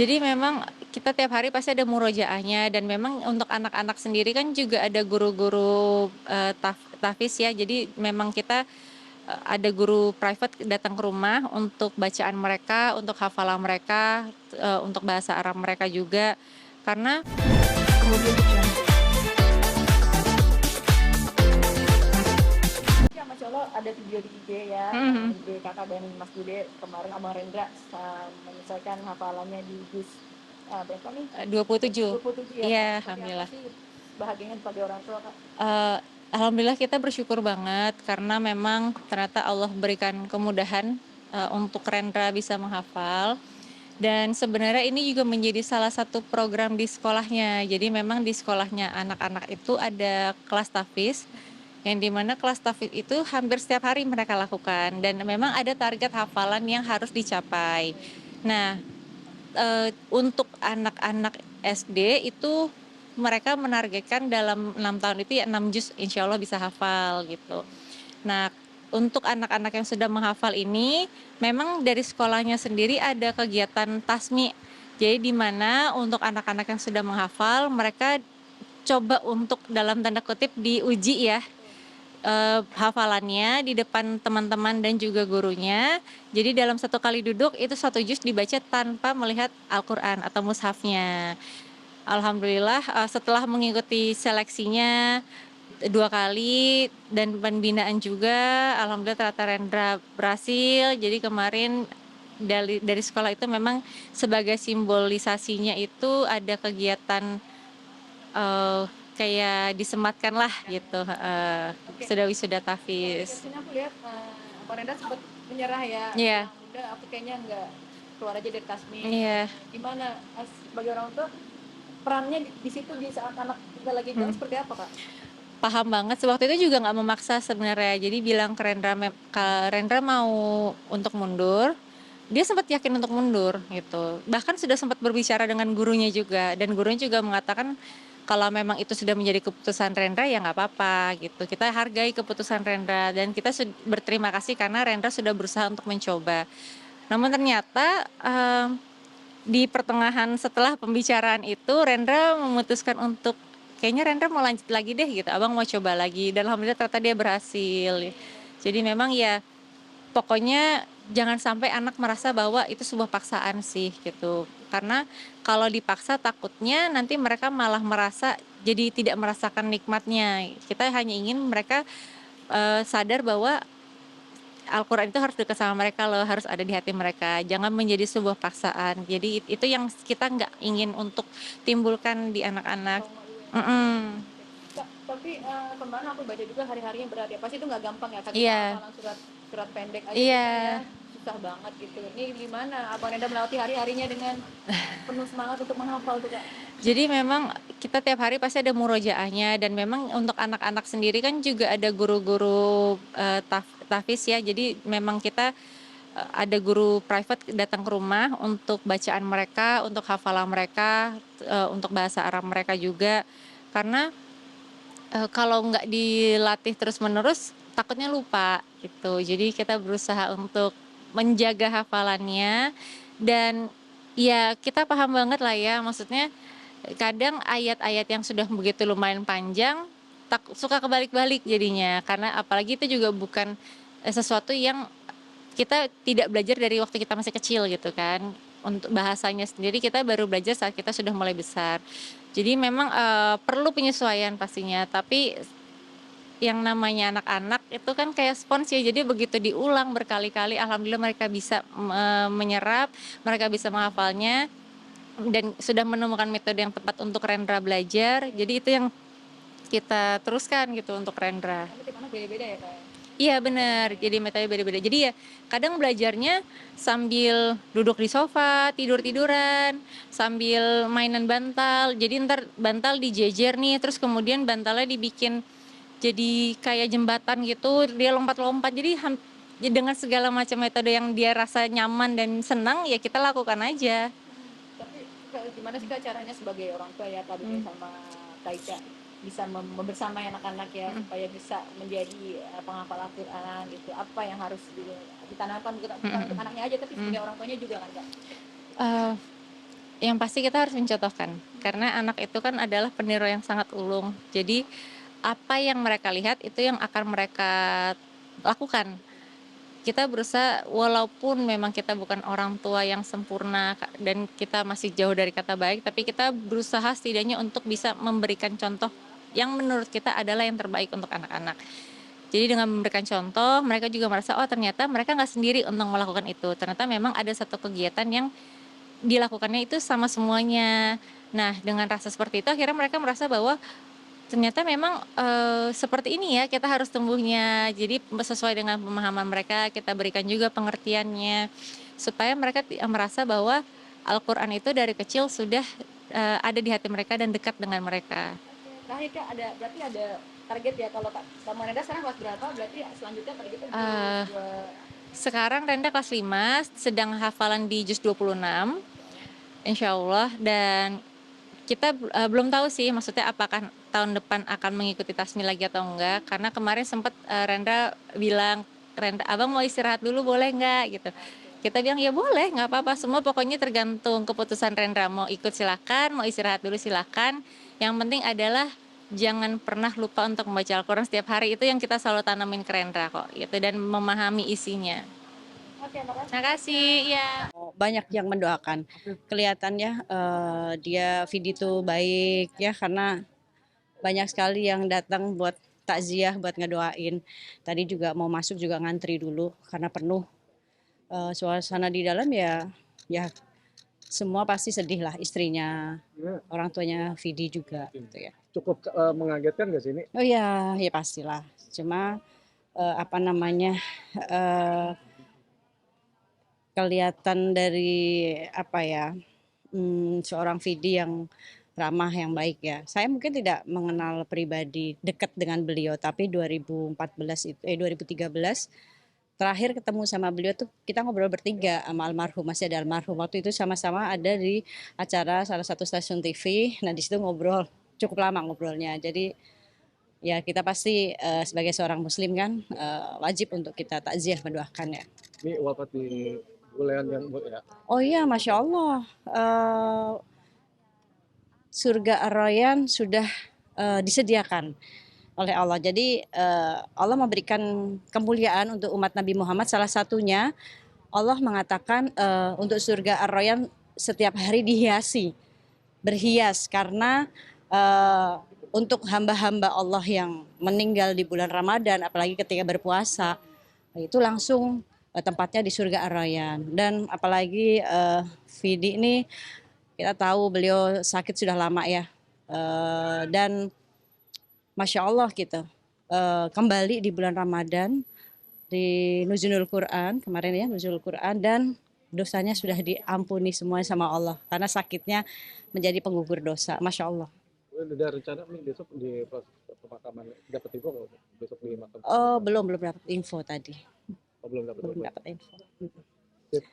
Jadi memang kita tiap hari pasti ada murojaahnya dan memang untuk anak-anak sendiri kan juga ada guru-guru, tahfiz ya. Jadi memang kita, ada guru private datang ke rumah untuk bacaan mereka, untuk hafalan mereka, untuk bahasa Arab mereka juga. Karena Ya, Masya Allah ada video di IG ya, mhm, IG kakak dan Mas Bude kemarin Abang Rendra menyelesaikan hafalannya di juz berapa nih? 27. 27 ya Kak. Iya, Seperti apa alhamdulillah. sih bahagianya sebagai orang tua Kak? Eee, Alhamdulillah kita bersyukur banget karena memang ternyata Allah berikan kemudahan, untuk Rendra bisa menghafal. Dan sebenarnya ini juga menjadi salah satu program di sekolahnya. Jadi memang di sekolahnya anak-anak itu ada kelas tahfiz, yang dimana kelas tahfiz itu hampir setiap hari mereka lakukan dan memang ada target hafalan yang harus dicapai. Nah, untuk anak-anak SD itu mereka menargetkan dalam 6 tahun itu ya 6 juz insya Allah bisa hafal gitu. Nah, untuk anak-anak yang sudah menghafal ini, memang dari sekolahnya sendiri ada kegiatan tasmi. Jadi di mana untuk anak-anak yang sudah menghafal, mereka coba untuk dalam tanda kutip diuji ya, hafalannya di depan teman-teman dan juga gurunya. Jadi dalam satu kali duduk itu satu juz dibaca tanpa melihat Al-Quran atau mushafnya. Alhamdulillah, setelah mengikuti seleksinya 2 kali dan pembinaan juga, alhamdulillah ternyata Rendra berhasil. Jadi kemarin dari sekolah itu memang sebagai simbolisasinya itu ada kegiatan, eee, kayak disematkanlah gitu, heeh, Oke, sudah wisuda dari tahfiz. caption aku lihat Abang Rendra sempat menyerah ya, Iya, bilang udah aku kayaknya nggak keluar aja dari Tasmi. iya, Gimana sebagai orang tua perannya di situ di saat anak kita lagi down mhm. seperti apa Kak? Paham banget sih, waktu itu juga nggak memaksa sebenarnya. Jadi bilang ke Rendra Rendra mau untuk mundur, dia sempat yakin untuk mundur gitu. Bahkan sudah sempat berbicara dengan gurunya juga dan gurunya juga mengatakan kalau memang itu sudah menjadi keputusan Rendra ya nggak apa-apa gitu. Kita hargai keputusan Rendra dan kita berterima kasih karena Rendra sudah berusaha untuk mencoba. Namun ternyata, di pertengahan setelah pembicaraan itu Rendra memutuskan untuk, "Kayaknya Rendra mau lanjut lagi deh," gitu, "Abang mau coba lagi," dan alhamdulillah ternyata dia berhasil. Jadi memang ya, pokoknya jangan sampai anak merasa bahwa itu sebuah paksaan sih, gitu. Karena kalau dipaksa takutnya nanti mereka malah merasa jadi tidak merasakan nikmatnya. Kita hanya ingin mereka, sadar bahwa Al-Quran itu harus dekat sama mereka loh, harus ada di hati mereka, jangan menjadi sebuah paksaan. Jadi itu yang kita nggak ingin untuk timbulkan di anak-anak. Trauma dulu ya. Mhm, Kak, tapi kemarin aku baca juga hari-harinya berat ya. Pasti itu nggak gampang ya. Kak, kita iya, hafalan surat surat pendek aja iya. kita ya susah banget gitu. Ini gimana Abang Nenda melewati hari-harinya dengan penuh semangat untuk menghafal tuh Kak? Jadi memang kita tiap hari pasti ada murojaahnya dan memang untuk anak-anak sendiri kan juga ada guru-guru, tahfiz ya. Jadi memang kita, ada guru private datang ke rumah untuk bacaan mereka, untuk hafalan mereka, untuk bahasa Arab mereka juga. Karena kalau nggak dilatih terus-menerus, takutnya lupa, gitu. Jadi kita berusaha untuk menjaga hafalannya dan ya kita paham banget lah ya, maksudnya kadang ayat-ayat yang sudah begitu lumayan panjang, suka kebalik-balik jadinya. Karena apalagi itu juga bukan, sesuatu yang kita tidak belajar dari waktu kita masih kecil gitu kan. Untuk bahasanya sendiri kita baru belajar saat kita sudah mulai besar. Jadi memang, perlu penyesuaian pastinya, tapi yang namanya anak-anak itu kan kayak spons ya, jadi begitu diulang berkali-kali alhamdulillah mereka bisa, menyerap, mereka bisa menghafalnya, dan sudah menemukan metode yang tepat untuk Rendra belajar, jadi itu yang kita teruskan gitu untuk Rendra. Karena tiap anak beda-beda ya Kak. Iya Metodenya bener, ya. jadi metode beda-beda. Jadi ya kadang belajarnya sambil duduk di sofa, tidur-tiduran, sambil mainan bantal. Jadi entar bantal dijejer nih, terus kemudian bantalnya dibikin jadi kayak jembatan gitu, dia lompat-lompat. Jadi ya dengan segala macam metode yang dia rasa nyaman dan senang, ya kita lakukan aja. Tapi Kak, gimana sih Kak caranya sebagai orang tua ya tadi Mhm, sama Taika bisa membersamai anak-anak ya mhm, supaya bisa menjadi penghafal Al-Quran gitu. Apa yang harus ditanamkan bukan mhm, untuk mhm, anaknya aja tapi mhm. sebagai orang tuanya juga kan Kak? Eee, Yang pasti kita harus mencontohkan, karena anak itu kan adalah peniru yang sangat ulung. Jadi apa yang mereka lihat itu yang akan mereka lakukan. Kita berusaha walaupun memang kita bukan orang tua yang sempurna dan kita masih jauh dari kata baik, tapi kita berusaha setidaknya untuk bisa memberikan contoh yang menurut kita adalah yang terbaik untuk anak-anak. Jadi dengan memberikan contoh, mereka juga merasa, oh ternyata mereka nggak sendiri untuk melakukan itu. Ternyata memang ada satu kegiatan yang dilakukannya itu sama semuanya. Nah, dengan rasa seperti itu akhirnya mereka merasa bahwa ternyata memang, seperti ini ya kita harus tumbuhnya. Jadi sesuai dengan pemahaman mereka, kita berikan juga pengertiannya, supaya mereka merasa bahwa Al-Quran itu dari kecil sudah, ada di hati mereka dan dekat dengan mereka. Terakhir Kak, berarti ada target ya kalau Kak Maneda sekarang kelas berapa? Berarti selanjutnya targetnya di Eee, dua. Sekarang Renda kelas 5, sedang hafalan di juz 26, insyaallah, dan kita belum tahu sih maksudnya apakah tahun depan akan mengikuti tasmi lagi atau enggak, karena kemarin sempat, Rendra bilang, "Abang mau istirahat dulu boleh nggak?" Gitu. Kita bilang, "Ya boleh, nggak apa-apa, semua pokoknya tergantung keputusan Rendra, mau ikut silakan, mau istirahat dulu silakan, yang penting adalah jangan pernah lupa untuk membaca Al-Quran setiap hari." Itu yang kita selalu tanamin ke Rendra kok, gitu, dan memahami isinya. Oke, makasih Makasih, iya. Banyak yang mendoakan. Kelihatannya dia Vidi tuh baik ya karena banyak sekali yang datang buat takziah, buat ngedoain. Tadi juga mau masuk juga ngantri dulu karena penuh. Suasana di dalam ya semua pasti sedih lah, istrinya, Iya, orang tuanya Vidi juga gitu ya. cukup mengagetkan nggak sih ini? Oh ya, ya pastilah. Cuma apa namanya eh, kelihatan dari apa ya seorang Vidi yang ramah, yang baik ya. Saya mungkin tidak mengenal pribadi dekat dengan beliau, tapi 2014 itu 2013 terakhir ketemu sama beliau tuh kita ngobrol bertiga sama almarhum, masih ada almarhum. Waktu itu sama-sama ada di acara salah satu stasiun TV. Nah, di situ ngobrol cukup lama ngobrolnya. Jadi ya kita pasti sebagai seorang muslim kan wajib untuk kita takziah mendoakan ya. Ini wafat di bulan yang ya. Oh iya, Masya Allah. Surga Ar-Rayyan sudah disediakan oleh Allah. Jadi Allah memberikan kemuliaan untuk umat Nabi Muhammad. Salah satunya Allah mengatakan untuk surga Ar-Rayyan setiap hari dihiasi, berhias karena untuk hamba-hamba Allah yang meninggal di bulan Ramadan, apalagi ketika berpuasa, itu langsung tempatnya di surga Ar-Rayyan. Dan apalagi Vidi ini kita tahu beliau sakit sudah lama ya. Dan Masya Allah gitu. Kembali di bulan Ramadan di Nuzulul Quran kemarin ya, Nuzulul Quran, dan dosanya sudah diampuni semuanya sama Allah karena sakitnya menjadi penggugur dosa. Masya Allah. Udah rencana nih besok di pemakaman dapat info nggak besok di makam? Oh belum dapat info tadi. Oh, belum dapat Belum info. dapat info. Sip.